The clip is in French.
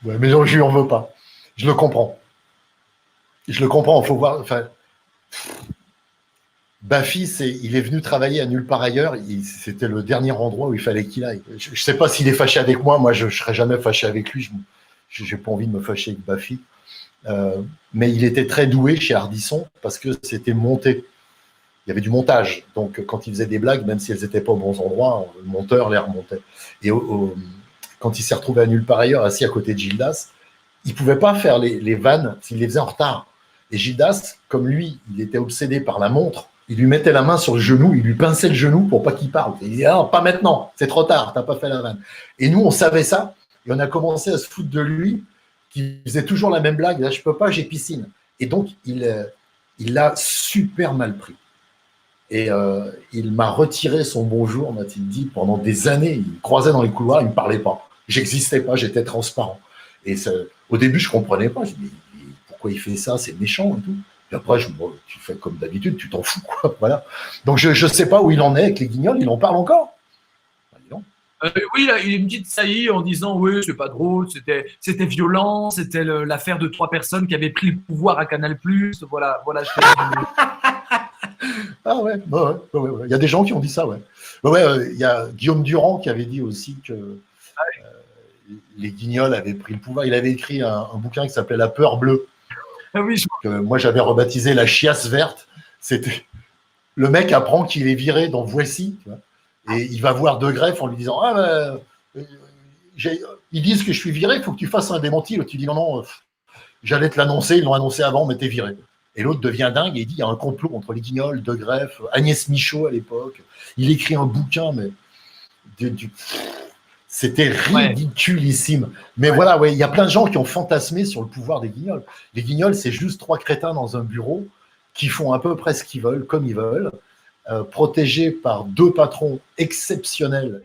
Ouais, mais je lui en veux pas. Je le comprends. Je le comprends. Il faut voir. Enfin, Bafi, il est venu travailler à nulle part ailleurs. C'était le dernier endroit où il fallait qu'il aille. Je ne sais pas s'il est fâché avec moi. Moi, je ne serais jamais fâché avec lui. Je n'ai pas envie de me fâcher avec Bafi. Mais il était très doué chez Ardisson parce que c'était monté. Il y avait du montage. Donc, quand il faisait des blagues, même si elles n'étaient pas aux bons endroits, le monteur les remontait. Et quand il s'est retrouvé à nulle part ailleurs, assis à côté de Gildas, il ne pouvait pas faire les vannes s'il les faisait en retard. Et Gildas, comme lui, il était obsédé par la montre, il lui mettait la main sur le genou, il lui pinçait le genou pour pas qu'il parle. Il dit ah, pas maintenant, c'est trop tard, t'as pas fait la vanne. Et nous, on savait ça, et on a commencé à se foutre de lui, qui faisait toujours la même blague. Là, je peux pas, j'ai piscine. Et donc, il l'a super mal pris. Et il m'a retiré son bonjour, m'a-t-il dit, pendant des années. Il me croisait dans les couloirs, il ne me parlait pas. J'existais pas, j'étais transparent. Et au début, je ne comprenais pas. Je me dis, pourquoi il fait ça? C'est méchant et tout. Et après, tu fais comme d'habitude, tu t'en fous, quoi. Voilà. Donc, je ne sais pas où il en est avec les Guignols. Il en parle encore? Oui, il a une petite saillie en disant oui, c'est pas drôle, c'était violent, c'était l'affaire de 3 personnes qui avaient pris le pouvoir à Canal+. Voilà, je fais Ah ouais, ouais. Il y a des gens qui ont dit ça, ouais. Ouais, il y a Guillaume Durand qui avait dit aussi que les Guignols avaient pris le pouvoir. Il avait écrit un bouquin qui s'appelait La peur bleue. Ah oui, que moi j'avais rebaptisé La chiasse verte. C'était le mec apprend qu'il est viré dans Voici, tu vois, et il va voir De Greff en lui disant ils disent que je suis viré, il faut que tu fasses un démenti. L'autre, tu dis non, j'allais te l'annoncer, ils l'ont annoncé avant, mais t'es viré. Et l'autre devient dingue et il dit il y a un complot entre les Guignols, De Greff, Agnès Michaud à l'époque. Il écrit un bouquin, mais c'était ridiculissime. Mais voilà, ouais, il y a plein de gens qui ont fantasmé sur le pouvoir des Guignols. Les Guignols, c'est juste 3 crétins dans un bureau qui font à peu près ce qu'ils veulent, comme ils veulent, protégés par 2 patrons exceptionnels.